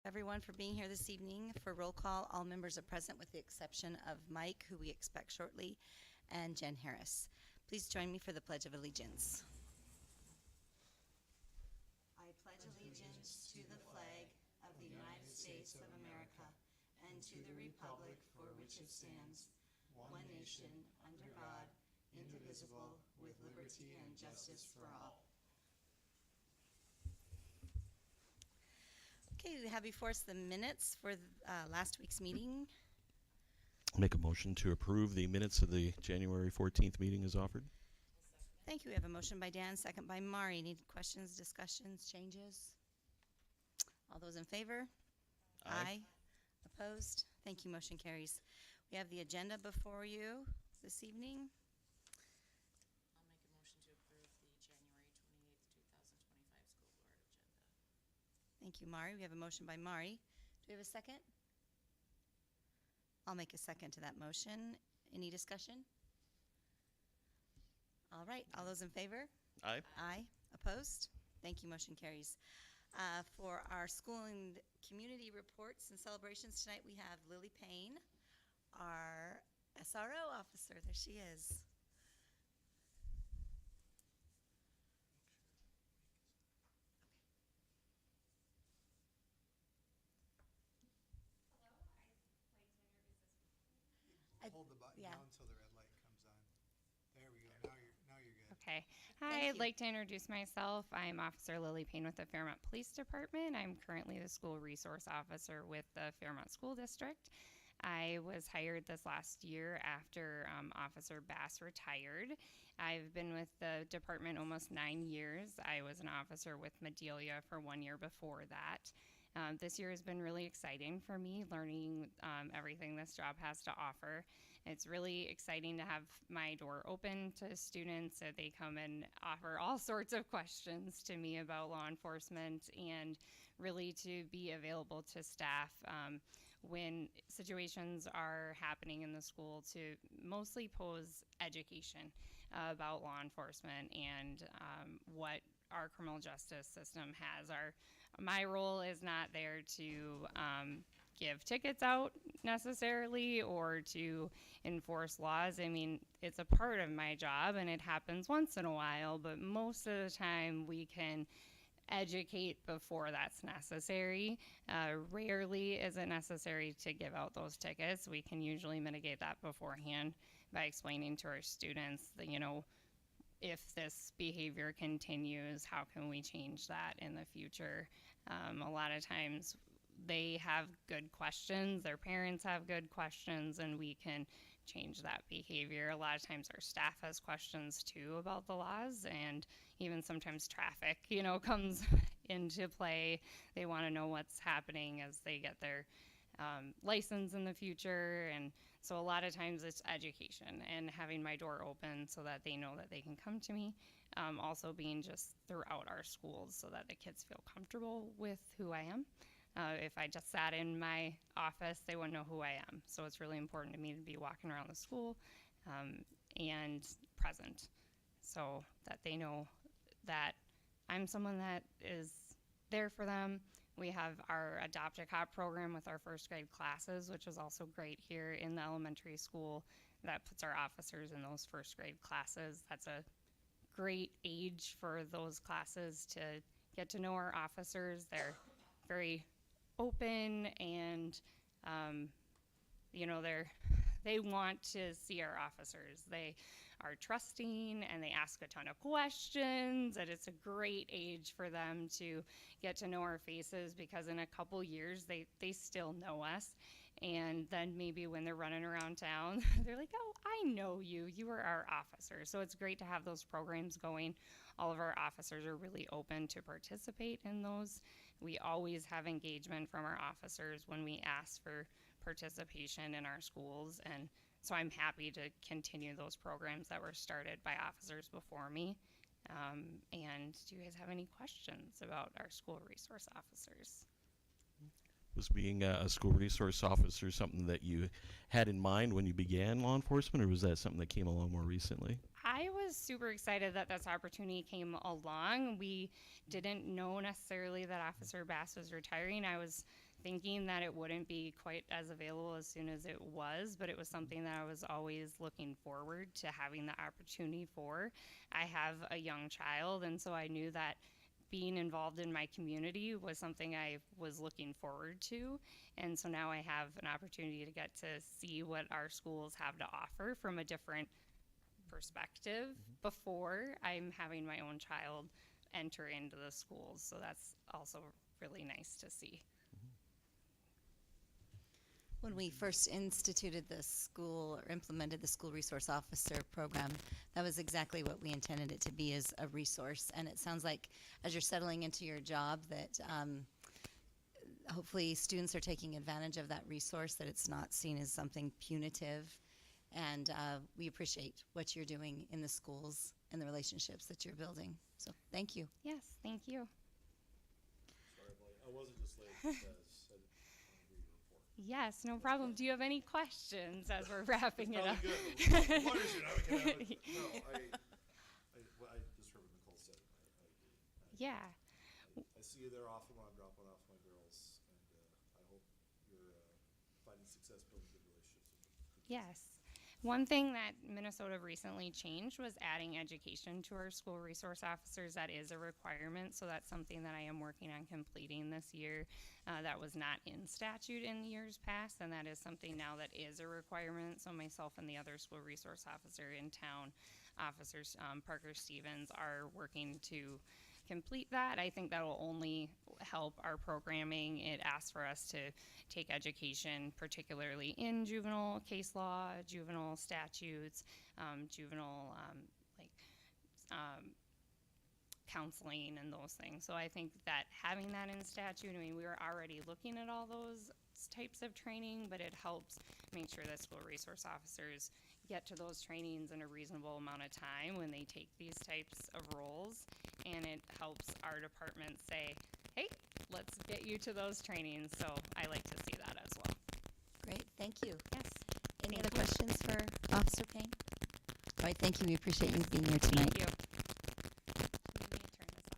everyone for being here this evening. For roll call, all members are present with the exception of Mike, who we expect shortly, and Jen Harris. Please join me for the Pledge of Allegiance. I pledge allegiance to the flag of the United States of America and to the republic for which it stands, one nation, under God, indivisible, with liberty and justice for all. Okay, we have before us the minutes for last week's meeting. Make a motion to approve the minutes of the January 14th meeting as offered. Thank you. We have a motion by Dan, second by Mari. Any questions, discussions, changes? All those in favor? Aye. Opposed? Thank you. Motion carries. We have the agenda before you this evening. I'll make a motion to approve the January 28th, 2025 school board agenda. Thank you, Mari. We have a motion by Mari. Do we have a second? I'll make a second to that motion. Any discussion? All right. All those in favor? Aye. Aye. Opposed? Thank you. Motion carries. For our school and community reports and celebrations tonight, we have Lily Payne, our SRO officer. There she is. Hello, I'd like to introduce this. I- Hold the button yeah. down until the red light comes on. There we go. Now you're good. Okay. Thank Hi, I'd you. like to introduce myself. I'm Officer Lily Payne with the Fairmont Police Department. I'm currently the school resource officer with the Fairmont School District. I was hired this last year after Officer Bass retired. I've been with the department almost 9 years. I was an officer with Medelia for 1 year before that. This year has been really exciting for me, learning everything this job has to offer. It's really exciting to have my door open to students so they come and offer all sorts of questions to me about law enforcement, and really to be available to staff when situations are happening in the school, to mostly pose education about law enforcement and what our criminal justice system has. My role is not there to give tickets out necessarily or to enforce laws. I mean, it's a part of my job and it happens once in a while, but most of the time we can educate before that's necessary. Rarely is it necessary to give out those tickets. We can usually mitigate that beforehand by explaining to our students that, if this behavior continues, how can we change that in the future? A lot of times they have good questions, their parents have good questions, and we can change that behavior. A lot of times our staff has questions too about the laws, and even sometimes traffic, comes into play. They want to know what's happening as they get their license in the future. And so a lot of times it's education and having my door open so that they know that they can come to me. Also being just throughout our schools so that the kids feel comfortable with who I am. If I just sat in my office, they wouldn't know who I am. So it's really important to me to be walking around the school and present so that they know that I'm someone that is there for them. We have our Adopt a Cop program with our first grade classes, which is also great here in the elementary school. That puts our officers in those first grade classes. That's a great age for those classes to get to know our officers. They're very open and, they want to see our officers. They are trusting and they ask a ton of questions, and it's a great age for them to get to know our faces, because in a couple years they still know us. And then maybe when they're running around town, they're like, oh, I know you. You are our officer. So it's great to have those programs going. All of our officers are really open to participate in those. We always have engagement from our officers when we ask for participation in our schools. And so I'm happy to continue those programs that were started by officers before me. And do you guys have any questions about our school resource officers? Was being a school resource officer something that you had in mind when you began law enforcement, or was that something that came along more recently? I was was super excited that this opportunity came along. We didn't know necessarily that Officer Bass was retiring. I was thinking that it wouldn't be quite as available as soon as it was, but it was something that I was always looking forward to having the opportunity for. I have a young child, and so I knew that being involved in my community was something I was looking forward to. And so now I have an opportunity to get to see what our schools have to offer from a different perspective before I'm having my own child enter into the schools. So that's also really nice to see. When we first instituted the school or implemented the school resource officer program, that was exactly what we intended it to be, as a resource. And it sounds like as you're settling into your job that hopefully students are taking advantage of that resource, that it's not seen as something punitive. And we appreciate what you're doing in the schools and the relationships that you're building. So thank you. Yes, thank you. Sorry, I wasn't just late because I didn't want to read your report. Yes, no problem. Do you have any questions as we're wrapping it up? Good. As long as you know, we can have it. No, I just heard what Nicole said. I agree. Yeah. I see you there often when I'm dropping off my girls, and I hope you're finding success building good relationships with them. Yes. One thing that Minnesota recently changed was adding education to our school resource officers. That is a requirement, so that's something that I am working on completing this year. That was not in statute in years past, and that is something now that is a requirement. So myself and the other school resource officer in town, officers Parker Stevens, are working to complete that. I think that will only help our programming. It asks for us to take education, particularly in juvenile case law, juvenile statutes, juvenile counseling and those things. So I think that having that in statute, I mean, we were already looking at all those types of training, but it helps make sure that school resource officers get to those trainings in a reasonable amount of time when they take these types of roles, and it helps our department say, hey, let's get you to those trainings. So I like to see that as well. Great, thank you. Yes. Any Thank other you. questions for Officer Payne? All right, thank you. We appreciate you being here tonight. Thank you. Let me turn this off.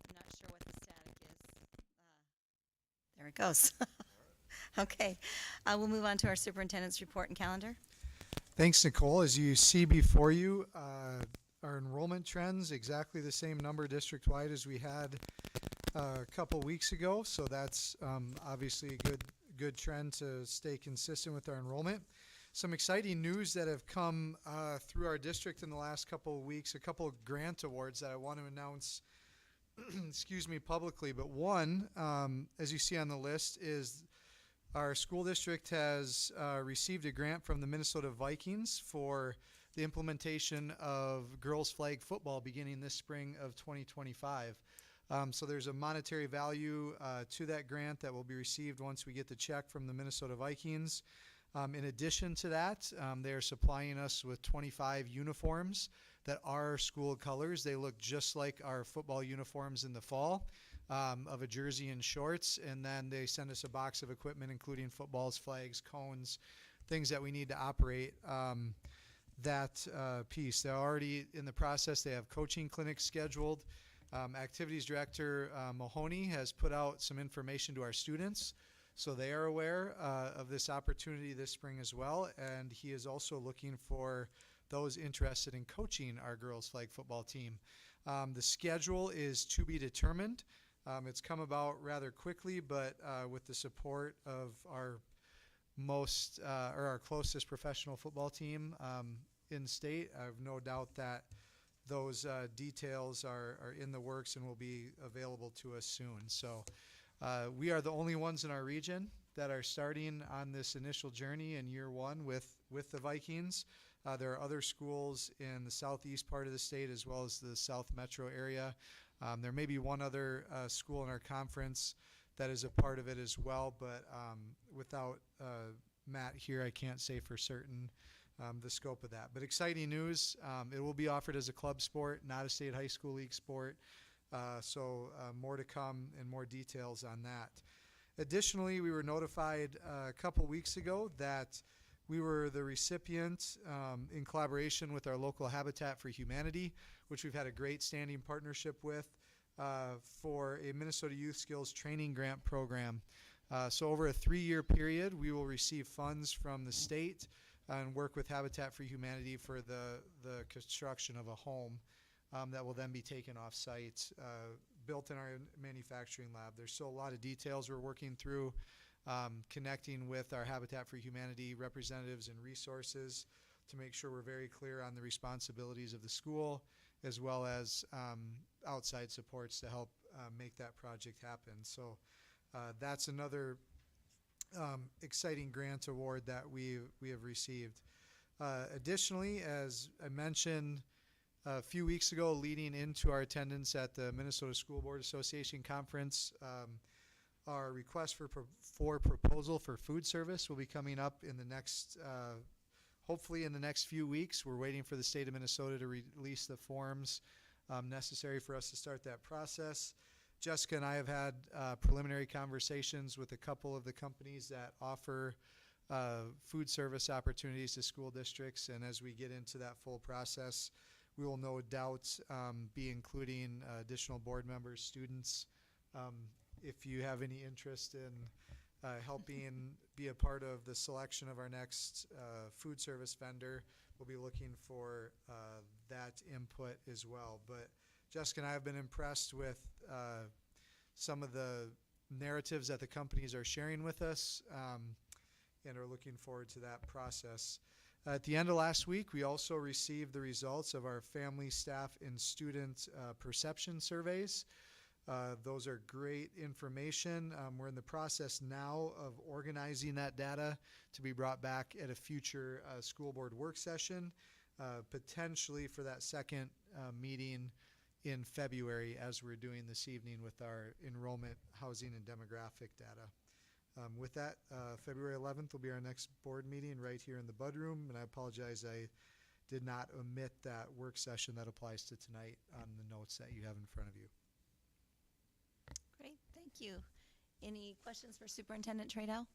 I'm not sure what the static is. There it goes. Okay, we'll move on to our superintendent's report and calendar. Thanks, Nicole. As you see before you, our enrollment trends, exactly the same number district-wide as we had a couple weeks ago. So that's obviously a good trend to stay consistent with our enrollment. Some exciting news that have come through our district in the last couple of weeks, a couple of grant awards that I want to announce excuse me, publicly. But one, as you see on the list, is our school district has received a grant from the Minnesota Vikings for the implementation of girls flag football beginning this spring of 2025. So there's a monetary value to that grant that will be received once we get the check from the Minnesota Vikings. In addition to that, they are supplying us with 25 uniforms that are school colors. They look just like our football uniforms in the fall, of a jersey and shorts, and then they send us a box of equipment including footballs, flags, cones, things that we need to operate that piece. They're already in the process. They have coaching clinics scheduled. Activities Director Mahoney has put out some information to our students, so they are aware of this opportunity this spring as well, and he is also looking for those interested in coaching our girls flag football team. The schedule is to be determined. It's come about rather quickly, but with the support of our our closest professional football team in state, I have no doubt that those details are in the works and will be available to us soon. So we are the only ones in our region that are starting on this initial journey in year one with the Vikings. There are other schools in the southeast part of the state as well as the south metro area. There may be one other school in our conference that is a part of it as well, but without Matt here, I can't say for certain the scope of that. But exciting news. It will be offered as a club sport, not a state high school league sport. So more to come and more details on that. Additionally, we were notified a couple weeks ago that We were the recipient in collaboration with our local Habitat for Humanity, which we've had a great standing partnership with for a Minnesota Youth Skills Training Grant Program. So over a 3-year period, we will receive funds from the state and work with Habitat for Humanity for the construction of a home that will then be taken off-site, built in our manufacturing lab. There's still a lot of details we're working through, connecting with our Habitat for Humanity representatives and resources to make sure we're very clear on the responsibilities of the school, as well as outside supports to help make that project happen. So that's another exciting grant award that we have received. Additionally, as I mentioned a few weeks ago, leading into our attendance at the Minnesota School Board Association Conference, our request for proposal for food service will be coming up in the next, hopefully in the next few weeks. We're waiting for the state of Minnesota to release the forms necessary for us to start that process. Jessica and I have had preliminary conversations with a couple of the companies that offer food service opportunities to school districts, and as we get into that full process, we will no doubt be including additional board members, students. If you have any interest in helping be a part of the selection of our next food service vendor, we'll be looking for that input as well. But Jessica and I have been impressed with some of the narratives that the companies are sharing with us, and are looking forward to that process. At the end of last week, we also received the results of our family, staff, and student perception surveys. Those are great information. We're in the process now of organizing that data to be brought back at a future school board work session, potentially for that second meeting in February, as we're doing this evening with our enrollment, housing, and demographic data. With that, February 11th will be our next board meeting right here in the Bud Room, and I apologize I did not omit that work session that applies to tonight on the notes that you have in front of you. Great, thank you. Any questions for Superintendent Treadell?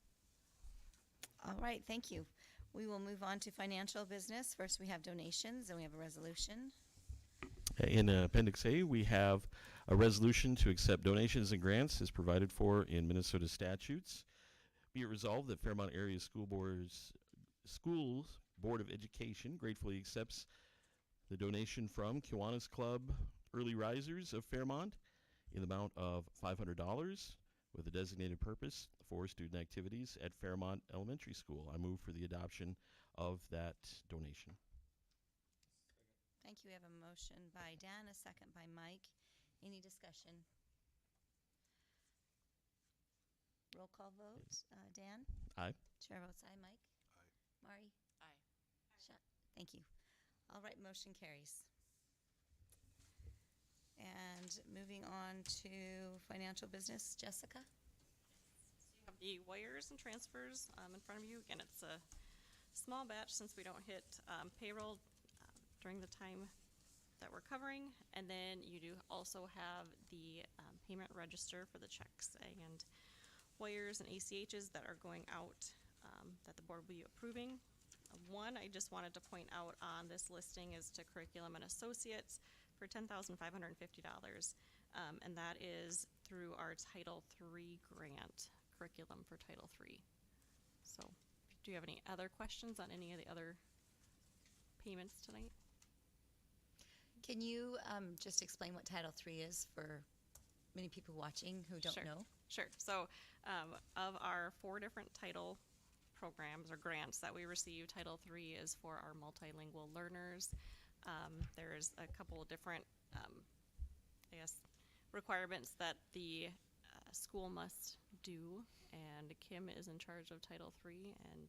All right, thank you. We will move on to financial business. First, we have donations, and we have a resolution. In Appendix A, we have a resolution to accept donations and grants as provided for in Minnesota statutes. Be it resolved that Fairmont Area Schools Board of Education gratefully accepts the donation from Kiwanis Club Early Risers of Fairmont in the amount of $500 with a designated purpose for student activities at Fairmont Elementary School. I move for the adoption of that donation. Thank you. We have a motion by Dan, a second by Mike. Any discussion? Roll call vote. Dan? Aye. Chair votes aye. Mike? Aye. Mari? Aye. Thank you. All right, motion carries. And moving on to financial business, Jessica? You have the wires and transfers in front of you. Again, it's a small batch since we don't hit payroll during the time that we're covering. And then you do also have the payment register for the checks and wires and ACHs that are going out that the board will be approving. One I just wanted to point out on this listing is to Curriculum and Associates for $10,550. And that is through our Title III grant, Curriculum for Title III. So do you have any other questions on any of the other payments tonight? Can you just explain what Title III is for many people watching who don't know? Sure. So of our 4 different title programs or grants that we receive, Title III is for our multilingual learners. There's a couple of different, I guess, requirements that the school must do, and Kim is in charge of Title III. And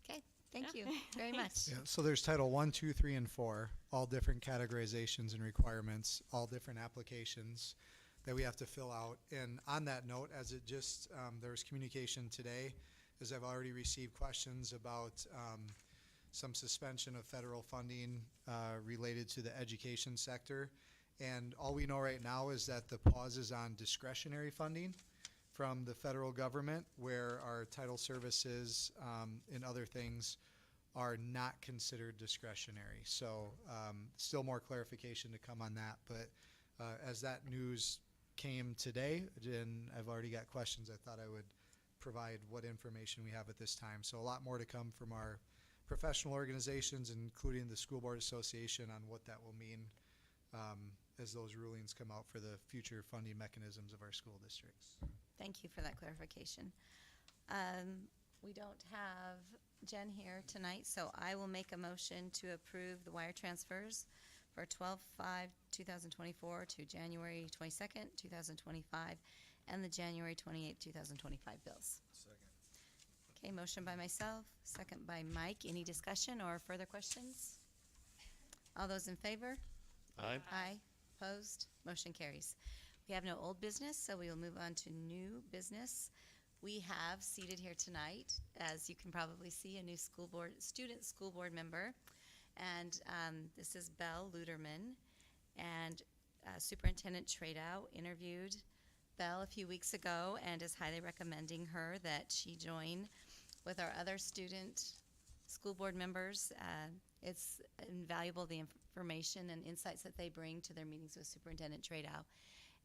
Okay, thank Yeah. you very much. Yeah, so there's Title 1, 2, 3, and 4, all different categorizations and requirements, all different applications that we have to fill out. And on that note, as it just, there was communication today, as I've already received questions about some suspension of federal funding related to the education sector. And all we know right now is that the pause is on discretionary funding. from the federal government where our title services and other things are not considered discretionary. So still more clarification to come on that. But as that news came today, and I've already got questions, I thought I would provide what information we have at this time. So a lot more to come from our professional organizations, including the School Board Association, on what that will mean as those rulings come out for the future funding mechanisms of our school districts. Thank you for that clarification. We don't have Jen here tonight, so I will make a motion to approve the wire transfers for 12/5/2024 to January 22nd, 2025, and the January 28th, 2025 bills. Second. Okay, motion by myself, second by Mike. Any discussion or further questions? All those in favor? Aye. Aye. Opposed? Motion carries. We have no old business, so we will move on to new business. We have seated here tonight, as you can probably see, a new student school board member. And this is Belle Luderman. And Superintendent Tradow interviewed Belle a few weeks ago and is highly recommending her that she join with our other student school board members. It's invaluable, the information and insights that they bring to their meetings with Superintendent Tradow.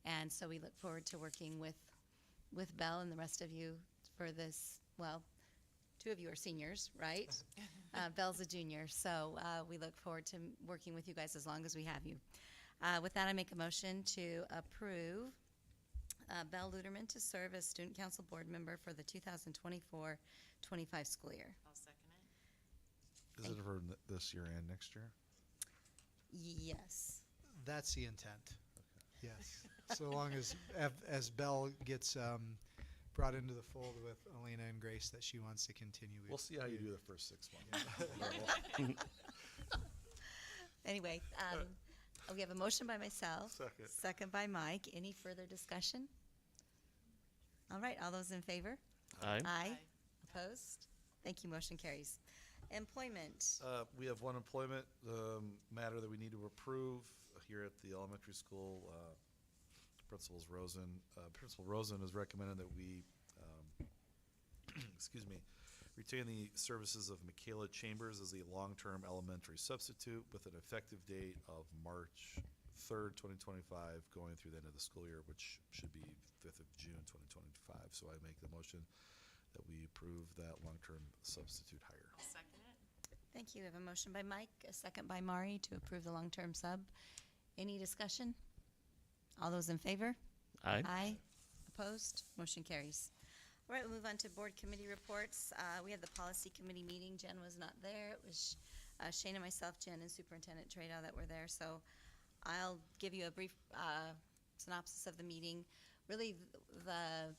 And so we look forward to working with Belle and the rest of you for this. Well, two of you are seniors, right? Belle's a junior, so we look forward to working with you guys as long as we have you. With that, I make a motion to approve Belle Luderman to serve as Student Council Board Member for the 2024-25 school year. I'll second it. Is it for this year and next year? Yes. That's the intent. Yes. So long as Belle gets brought into the fold with Elena and Grace that she wants to continue. We'll see how you do the first 6 months. Anyway, we have a motion by myself. Second. Second by Mike. Any further discussion? All right, all those in favor? Aye. Aye. Opposed? Thank you, motion carries. Employment. We have one employment matter that we need to approve here at the elementary school. Principal Rosen has recommended that we, retain the services of Michaela Chambers as a long-term elementary substitute with an effective date of March 3rd, 2025, going through the end of the school year, which should be 5th of June, 2025. So I make the motion that we approve that long-term substitute hire. I'll second it. Thank you. We have a motion by Mike, a second by Mari to approve the long-term sub. Any discussion? All those in favor? Aye. Aye. Opposed? Motion carries. All right, we'll move on to board committee reports. We had the policy committee meeting. Jen was not there. It was Shane, myself, Jen, and Superintendent Tradow that were there. So I'll give you a brief synopsis of the meeting. Really, the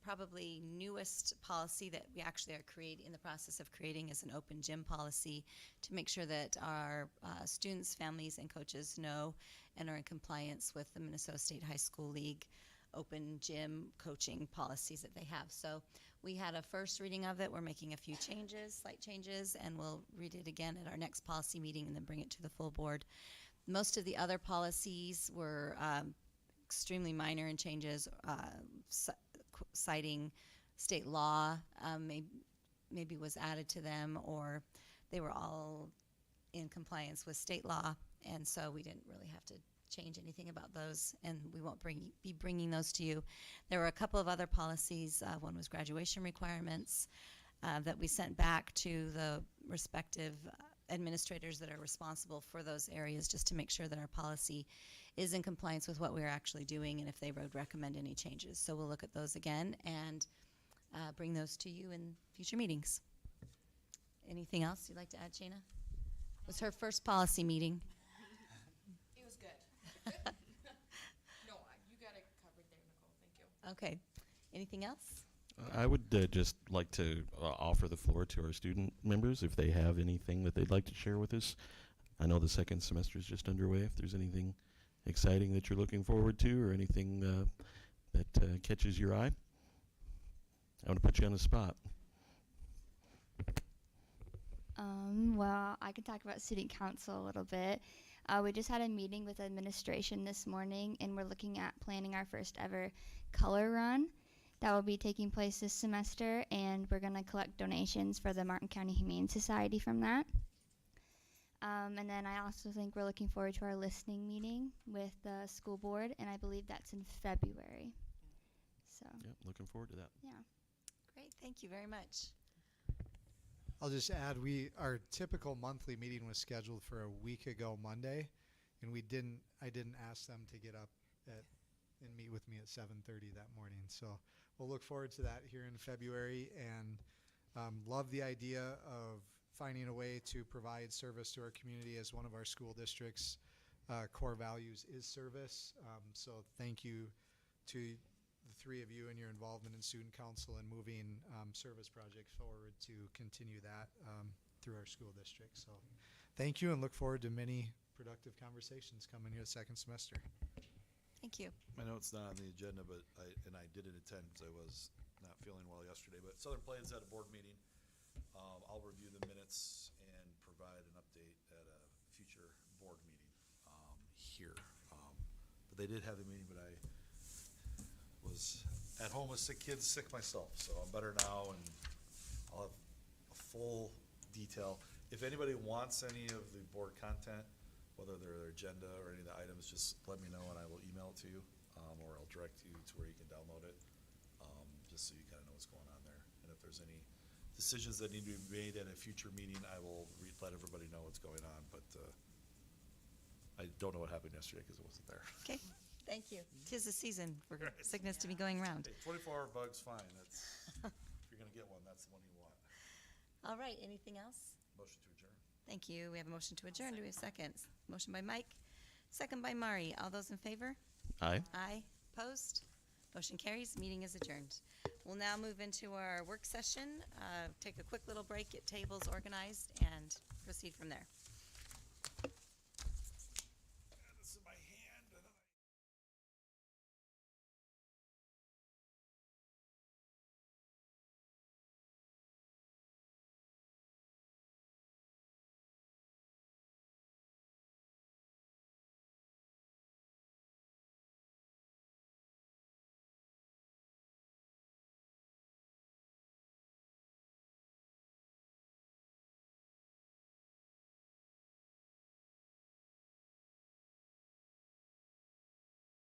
probably newest policy that we actually are in the process of creating is an open gym policy to make sure that our students, families, and coaches know and are in compliance with the Minnesota State High School League open gym coaching policies that they have. So we had a first reading of it. We're making a few changes, slight changes, and we'll read it again at our next policy meeting and then bring it to the full board. Most of the other policies were extremely minor in changes, citing state law maybe was added to them, or they were all in compliance with state law, and so we didn't really have to change anything about those, and we won't be bringing those to you. There were a couple of other policies. One was graduation requirements that we sent back to the respective administrators that are responsible for those areas, just to make sure that our policy is in compliance with what we're actually doing and if they would recommend any changes. So we'll look at those again and bring those to you in future meetings. Anything else you'd like to add, Shayna? It was her first policy meeting. It was good. No, you got it covered there, Nicole. Thank you. Okay. Anything else? I would just like to offer the floor to our student members if they have anything that they'd like to share with us. I know the second semester is just underway. If there's anything exciting that you're looking forward to or anything that catches your eye, I want to put you on the spot. Well, I can talk about student council a little bit. We just had a meeting with administration this morning, and we're looking at planning our first ever color run. that will be taking place this semester, and we're going to collect donations for the Martin County Humane Society from that. And then I also think we're looking forward to our listening meeting with the school board, and I believe that's in February. So, Yep, looking forward to that. yeah. Great, thank you very much. I'll just add, our typical monthly meeting was scheduled for a week ago Monday, and I didn't ask them to get up and meet with me at 7:30 that morning. So we'll look forward to that here in February, and love the idea of finding a way to provide service to our community, as one of our school district's core values is service. So thank you to the three of you and your involvement in student council and moving service projects forward to continue that through our school district. So thank you, and look forward to many productive conversations coming here the second semester. Thank you. I know it's not on the agenda, but I didn't attend because I was not feeling well yesterday, but Southern Plains had a board meeting. I'll review the minutes and provide an update at a future board meeting here. But they did have the meeting, but I was at home with sick kids, sick myself, so I'm better now, and I'll have a full detail. If anybody wants any of the board content, whether they're their agenda or any of the items, just let me know and I will email it to you, or I'll direct you to where you can download it, just so you kind of know what's going on there. And if there's any decisions that need to be made at a future meeting, I will let everybody know what's going on, but I don't know what happened yesterday because I wasn't there. Okay, thank you. 'Tis the season for sickness to be going around. Hey, 24-hour bug's fine. That's if you're gonna get one, that's the one you want. All right, anything else? Motion to adjourn. Thank you. We have a motion to adjourn. Do we have seconds? Motion by Mike, second by Mari. All those in favor? Aye. Aye. Opposed? Motion carries. Meeting is adjourned. We'll now move into our work session, take a quick little break, get tables organized, and proceed from there.